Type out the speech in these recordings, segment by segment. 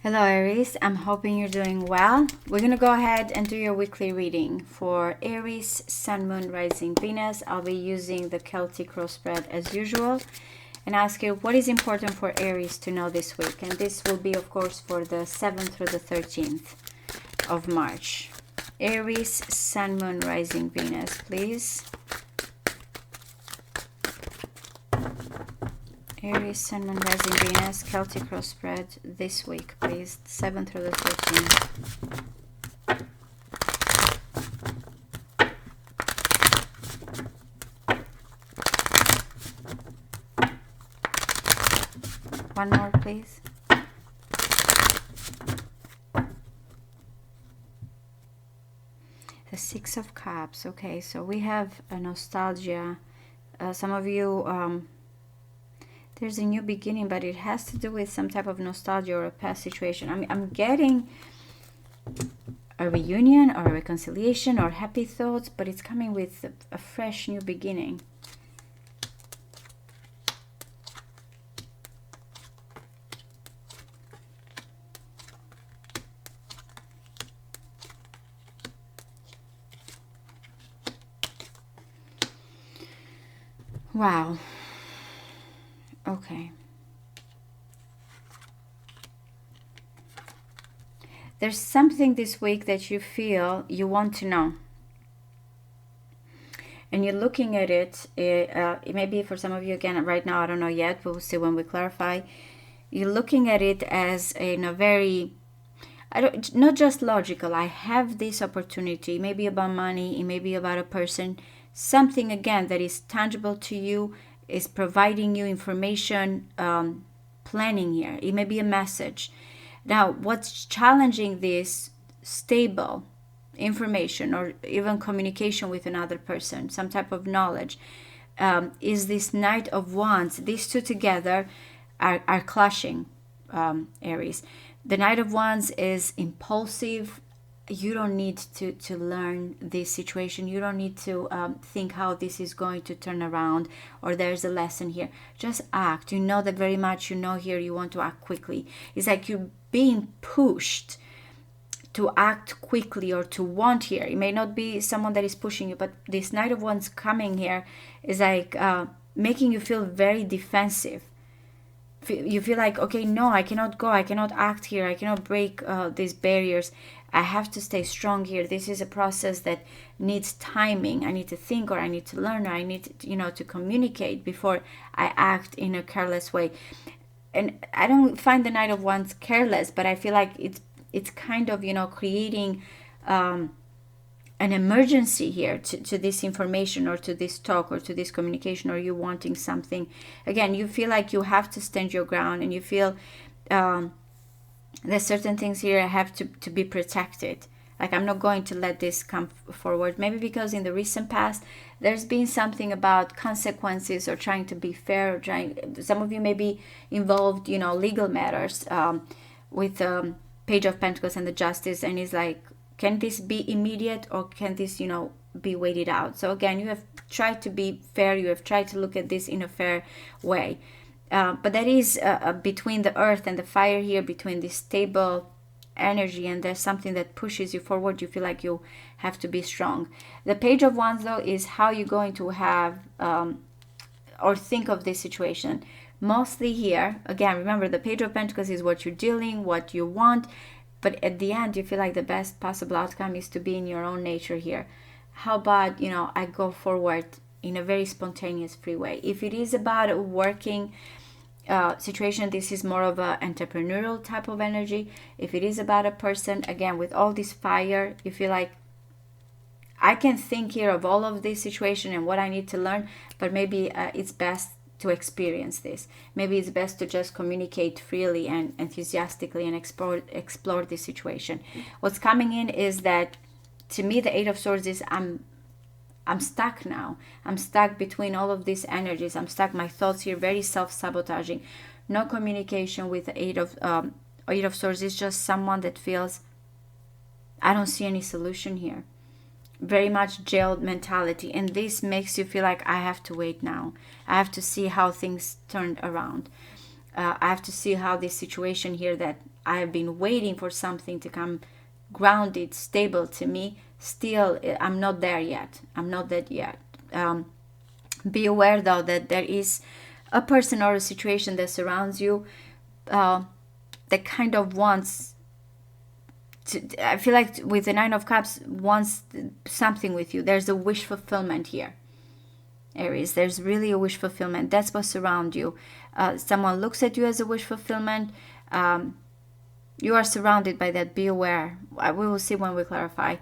Hello Aries, I'm hoping you're doing well. We're going to go ahead and do your weekly reading for Aries, Sun, Moon, Rising, Venus. I'll be using the Celtic cross spread as usual and ask you what is important for Aries to know this week. And this will be, of course, for the 7th through the 13th of March. Aries, Sun, Moon, Rising, Venus, please. Aries, Sun, Moon, Rising, Venus, Celtic cross spread this week, please. 7th through the 13th. One more, please. The Six of Cups. Okay, so we have a nostalgia. Some of you... there's a new beginning, but it has to do with some type of nostalgia or a past situation. I'm getting a reunion or a reconciliation or happy thoughts, but it's coming with a fresh new beginning. Wow. Okay. There's something this week that you feel you want to know. And you're looking at it. It may be for some of you, again, right now, I don't know yet. We'll see when we clarify. You're looking at it as in a very, not just logical. I have this opportunity. It may be about money. It may be about a person. Something, again, that is tangible to you, is providing you information, planning here. It may be a message. Now, what's challenging this stable information or even communication with another person, some type of knowledge, is this Knight of Wands. These two together are clashing, Aries. The Knight of Wands is impulsive. You don't need to learn this situation. You don't need to think how this is going to turn around or there's a lesson here. Just act. You know that very much. You know here you want to act quickly. It's like you're being pushed to act quickly or to want here. It may not be someone that is pushing you, but this Knight of Wands coming here is like making you feel very defensive. You feel like, okay, no, I cannot go. I cannot act here. I cannot break these barriers. I have to stay strong here. This is a process that needs timing. I need to think, or I need to learn, or I need to, to communicate before I act in a careless way. And I don't find the Knight of Wands careless, but I feel like it's kind of, creating an emergency here to this information or to this talk or to this communication, or you wanting something. Again, you feel like you have to stand your ground, and you feel there's certain things here I have to be protected. Like, I'm not going to let this come forward. Maybe because in the recent past, there's been something about consequences or trying to be fair, or some of you may be involved, legal matters with Page of Pentacles and the Justice. And it's like, can this be immediate, or can this, be waited out? So again, you have tried to be fair. You have tried to look at this in a fair way. But that is between the earth and the fire here, between this stable energy, and there's something that pushes you forward. You feel like you have to be strong. The Page of Wands, though, is how you're going to have or think of this situation. Mostly here, again, remember, the Page of Pentacles is what you're dealing, what you want. But at the end, you feel like the best possible outcome is to be in your own nature here. How about, I go forward in a very spontaneous, free way. If it is about a working situation, this is more of an entrepreneurial type of energy. If it is about a person, again, with all this fire, you feel like, I can think here of all of this situation and what I need to learn, but maybe it's best to experience this. Maybe it's best to just communicate freely and enthusiastically and explore this situation. What's coming in is that, to me, the Eight of Swords is I'm stuck now. I'm stuck between all of these energies. I'm stuck. My thoughts here very self-sabotaging. No communication with the Eight of Swords. It's just someone that feels, I don't see any solution here. Very much jailed mentality. And this makes you feel like, I have to wait now. I have to see how things turn around. I have to see how this situation here that I have been waiting for something to come grounded, stable to me, still I'm not there yet. I'm not there yet. Be aware though that there is a person or a situation that surrounds you that kind of wants to, I feel like with the Nine of Cups, wants something with you. There's a wish fulfillment here, Aries. There's really a wish fulfillment. That's what surrounds you. Someone looks at you as a wish fulfillment. You are surrounded by that. Be aware. We will see when we clarify.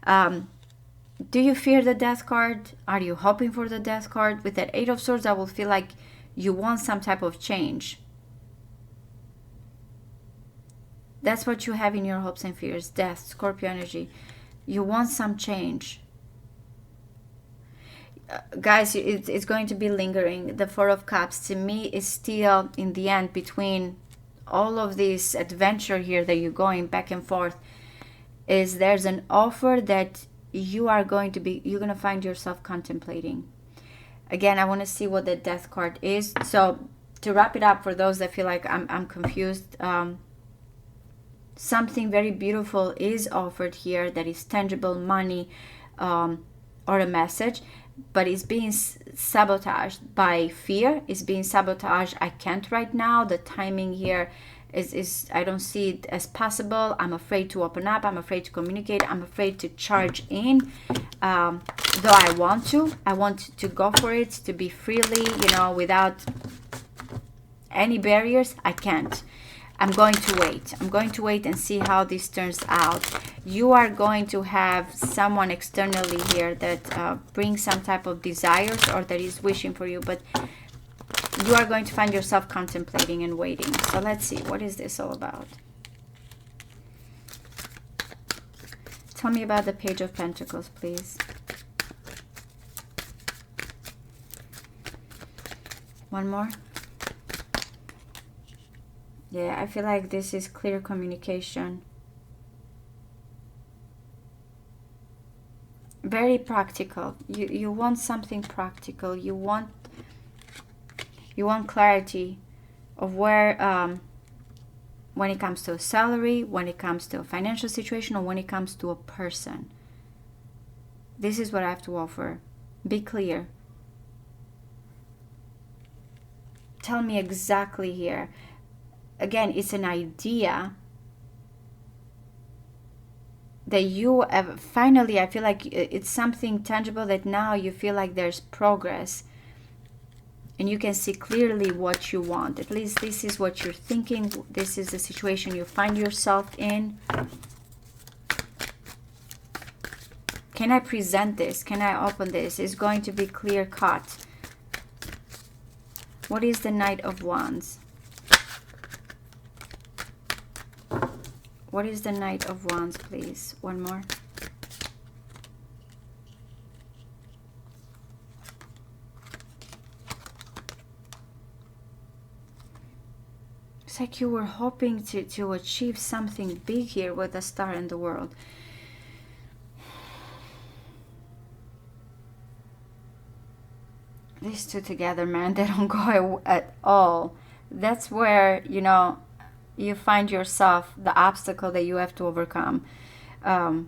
Do you fear the Death card? Are you hoping for the Death card? With that Eight of Swords, I will feel like you want some type of change. That's what you have in your hopes and fears. Death, Scorpio energy. You want some change. Guys, it's going to be lingering. The Four of Cups, to me, is still, in the end, between all of this adventure here that you're going back and forth, is there's an offer that you're going to find yourself contemplating. Again, I want to see what the Death card is. So, to wrap it up, for those that feel like I'm confused, something very beautiful is offered here that is tangible, money, or a message, but it's being sabotaged by fear. It's being sabotaged. I can't right now. The timing here is I don't see it as possible. I'm afraid to open up. I'm afraid to communicate. I'm afraid to charge in. Though I want to go for it, to be freely, without any barriers. I can't. I'm going to wait. I'm going to wait and see how this turns out. You are going to have someone externally here that brings some type of desires or that is wishing for you, but you are going to find yourself contemplating and waiting. So let's see. What is this all about? Tell me about the Page of Pentacles, please. One more. Yeah, I feel like this is clear communication. Very practical. You want something practical. You want clarity of where, when it comes to a salary, when it comes to a financial situation, or when it comes to a person. This is what I have to offer. Be clear. Tell me exactly here. Again, it's an idea that you have finally, I feel like it's something tangible that now you feel like there's progress and you can see clearly what you want. At least this is what you're thinking. This is the situation you find yourself in. Can I present this? Can I open this? It's going to be clear cut. What is the Knight of Wands? What is the Knight of Wands, please? One more. It's like you were hoping to achieve something big here with the Star in the World. These two together, man, they don't go at all. That's where, you find yourself, the obstacle that you have to overcome. I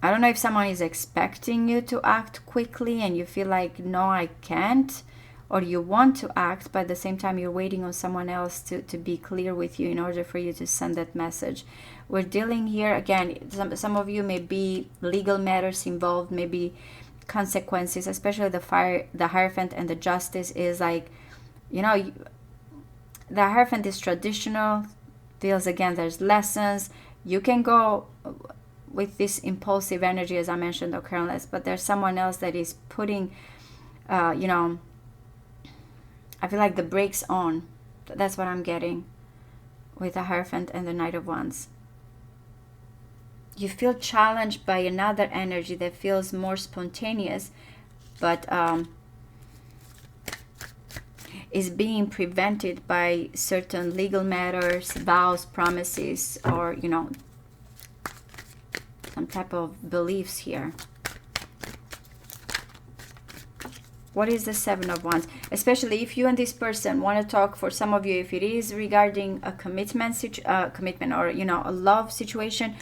don't know if someone is expecting you to act quickly and you feel like, no, I can't. Or you want to act, but at the same time you're waiting on someone else to be clear with you in order for you to send that message. We're dealing here, again, some of you may be legal matters involved, maybe consequences, especially the Hierophant and the Justice is like, the Hierophant is traditional, feels again there's lessons. You can go with this impulsive energy, as I mentioned, or careless, but there's someone else that is putting, I feel like the brakes on. That's what I'm getting with the Hierophant and the Knight of Wands. You feel challenged by another energy that feels more spontaneous, but is being prevented by certain legal matters, vows, promises, or, some type of beliefs here. What is the Seven of Wands? Especially if you and this person want to talk, for some of you, if it is regarding a commitment or, you know, a love situation,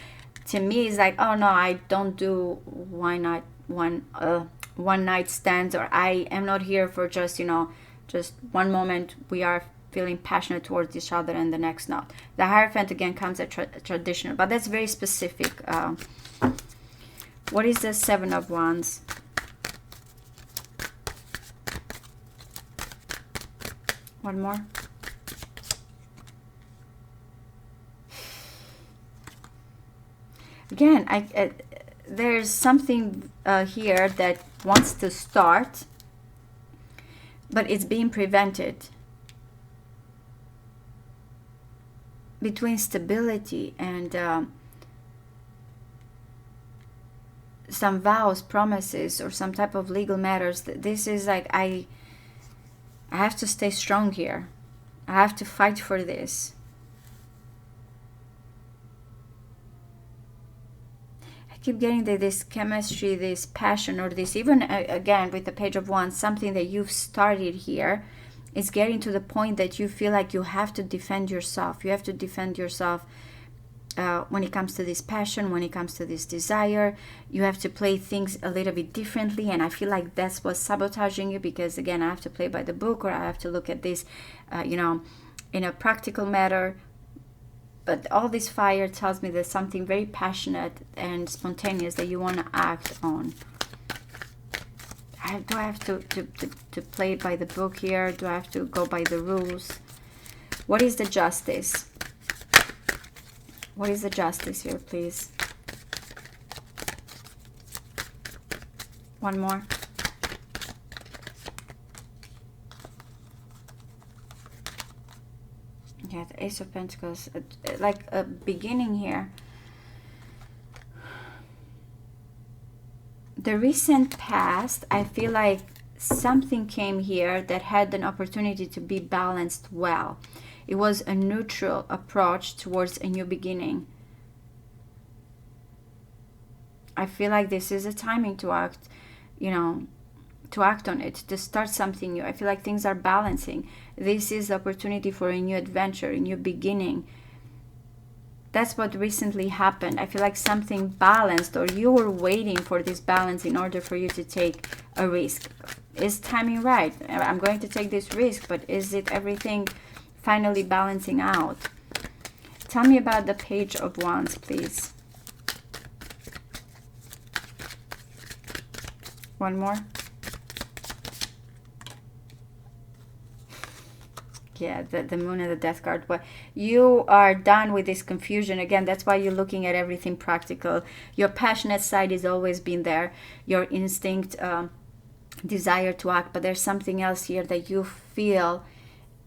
to me it's like, oh no, I don't do one night stands, or I am not here for just, you know, just one moment we are feeling passionate towards each other and the next not. The Hierophant again comes at traditional, but that's very specific. What is the Seven of Wands? One more. Again, there's something here that wants to start, but it's being prevented. Between stability and some vows, promises, or some type of legal matters, this is like, I have to stay strong here. I have to fight for this. I keep getting this chemistry, this passion, or this, even again with the Page of Wands, something that you've started here is getting to the point that you feel like you have to defend yourself. You have to defend yourself when it comes to this passion, when it comes to this desire. You have to play things a little bit differently, and I feel like that's what's sabotaging you, because again, I have to play by the book, or I have to look at this you know, in a practical matter. But all this fire tells me there's something very passionate and spontaneous that you want to act on. Do I have to play by the book here? Do I have to go by the rules? What is the Justice? What is the Justice here, please? One more. Yeah, the Ace of Pentacles. Like a beginning here. The recent past, I feel like something came here that had an opportunity to be balanced well. It was a neutral approach towards a new beginning. I feel like this is a timing to act, you know, to act on it, to start something new. I feel like things are balancing. This is the opportunity for a new adventure, a new beginning. That's what recently happened. I feel like something balanced, or you were waiting for this balance in order for you to take a risk. Is timing right? I'm going to take this risk, but is it everything finally balancing out? Tell me about the Page of Wands, please. One more. Yeah, the Moon and the Death card. But you are done with this confusion. Again, that's why you're looking at everything practical. Your passionate side has always been there. Your instinct, desire to act. But there's something else here that you feel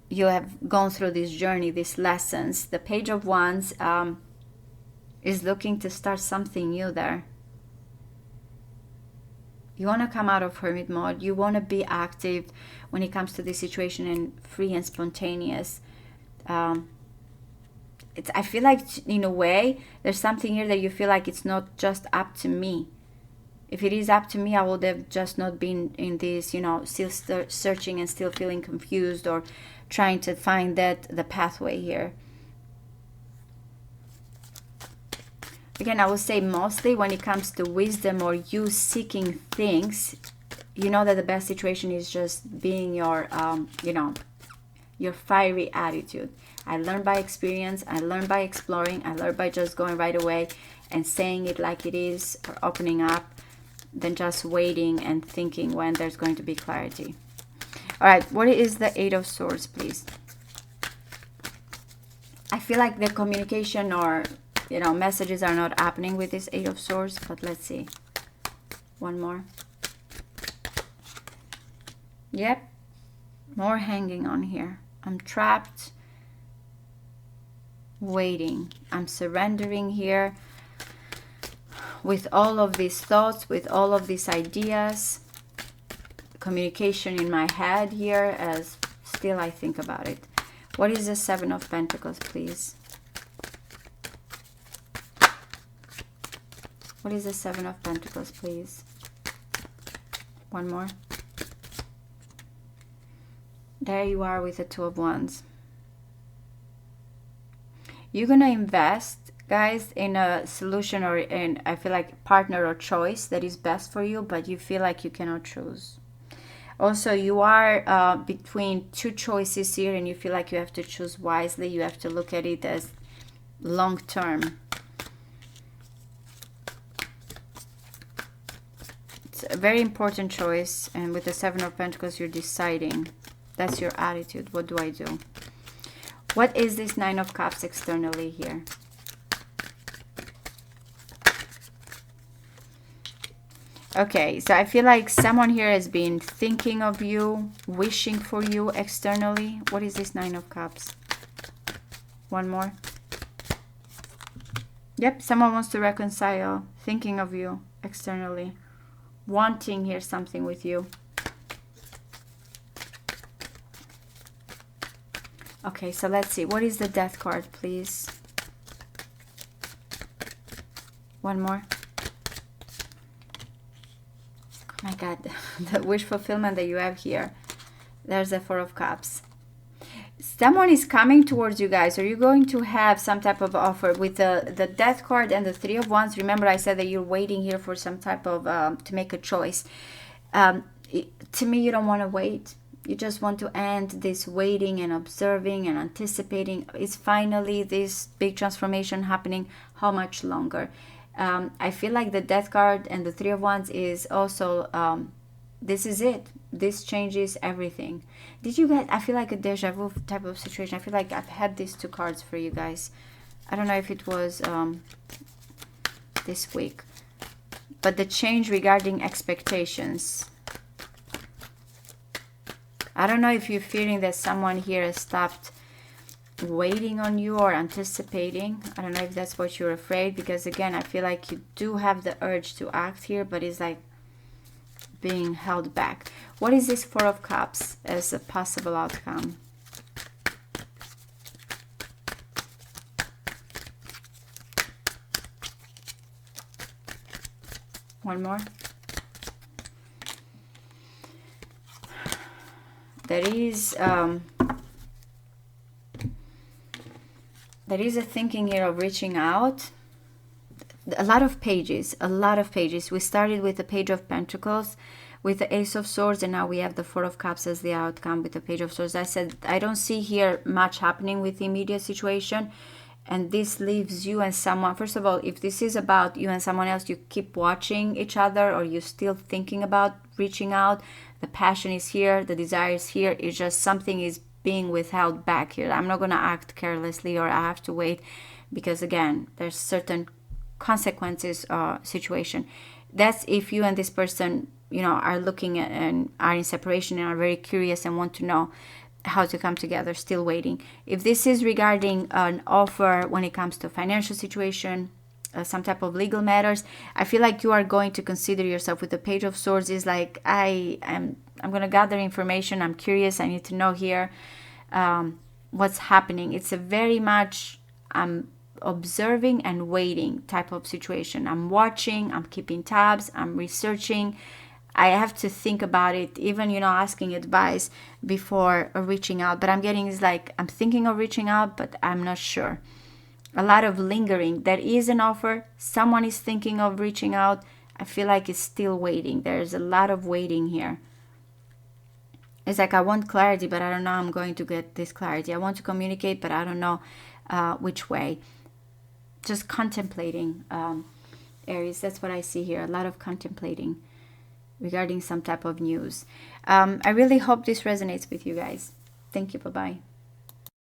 you have gone through this journey, these lessons. The Page of Wands is looking to start something new there. You want to come out of hermit mode. You want to be active when it comes to this situation and free and spontaneous. I feel like, in a way, there's something here that you feel like it's not just up to me. If it is up to me, I would have just not been in this, you know, still searching and still feeling confused, or trying to find the pathway here. Again, I would say mostly when it comes to wisdom or you seeking things, you know that the best situation is just being your, you know, your fiery attitude. I learned by experience. I learned by exploring. I learned by just going right away and saying it like it is, or opening up, than just waiting and thinking when there's going to be clarity. All right, what is the Eight of Swords, please? I feel like the communication or, you know, messages are not happening with this Eight of Swords, but let's see. One more. Yep. More hanging on here. I'm trapped. Waiting. I'm surrendering here. With all of these thoughts, with all of these ideas. Communication in my head here as still I think about it. What is the Seven of Pentacles, please? What is the Seven of Pentacles, please? One more. There you are with the Two of Wands. You're gonna invest, guys, in a solution or in, I feel like, partner or choice that is best for you, but you feel like you cannot choose. Also, you are between two choices here, and you feel like you have to choose wisely. You have to look at it as long term. It's a very important choice, and with the Seven of Pentacles, you're deciding. That's your attitude. What do I do? What is this Nine of Cups externally here? Okay, so I feel like someone here has been thinking of you, wishing for you externally. What is this Nine of Cups? One more. Yep, someone wants to reconcile, thinking of you externally, wanting here something with you. Okay, so let's see. What is the Death card, please? One more. Oh my God, the wish fulfillment that you have here. There's the Four of Cups. Someone is coming towards you guys, or you're going to have some type of offer with the Death card and the Three of Wands. Remember, I said that you're waiting here for some type of, to make a choice. To me, you don't want to wait. You just want to end this waiting and observing and anticipating. It's finally this big transformation happening. How much longer? I feel like the Death card and the Three of Wands is also, this is it. This changes everything. Did you guys, I feel like a deja vu type of situation. I feel like I've had these two cards for you guys. I don't know if it was this week. But the change regarding expectations. I don't know if you're feeling that someone here has stopped waiting on you or anticipating. I don't know if that's what you're afraid, because again, I feel like you do have the urge to act here, but it's like being held back. What is this Four of Cups as a possible outcome? One more. There is a thinking here of reaching out. A lot of pages. We started with the Page of Pentacles, with the Ace of Swords, and now we have the Four of Cups as the outcome with the Page of Swords. I said I don't see here much happening with the immediate situation, and this leaves you and someone. First of all, if this is about you and someone else, you keep watching each other, or you're still thinking about reaching out. The passion is here, the desire is here. It's just something is being withheld back here. I'm not going to act carelessly, or I have to wait, because again, there's certain consequences situation. That's if you and this person, you know, are looking at and are in separation and are very curious and want to know how to come together, still waiting. If this is regarding an offer when it comes to financial situation, some type of legal matters, I feel like you are going to consider yourself. With the Page of Swords is like, I'm going to gather information. I'm curious. I need to know here what's happening. It's a very much observing and waiting type of situation. I'm watching, I'm keeping tabs, I'm researching. I have to think about it, even, you know, asking advice before reaching out. But I'm getting is like, I'm thinking of reaching out, but I'm not sure. A lot of lingering. There is an offer. Someone is thinking of reaching out. I feel like it's still waiting. There's a lot of waiting here. It's like I want clarity, but I don't know I'm going to get this clarity. I want to communicate, but I don't know which way. Just contemplating, Aries. That's what I see here. A lot of contemplating regarding some type of news. I really hope this resonates with you guys. Thank you. Bye-bye.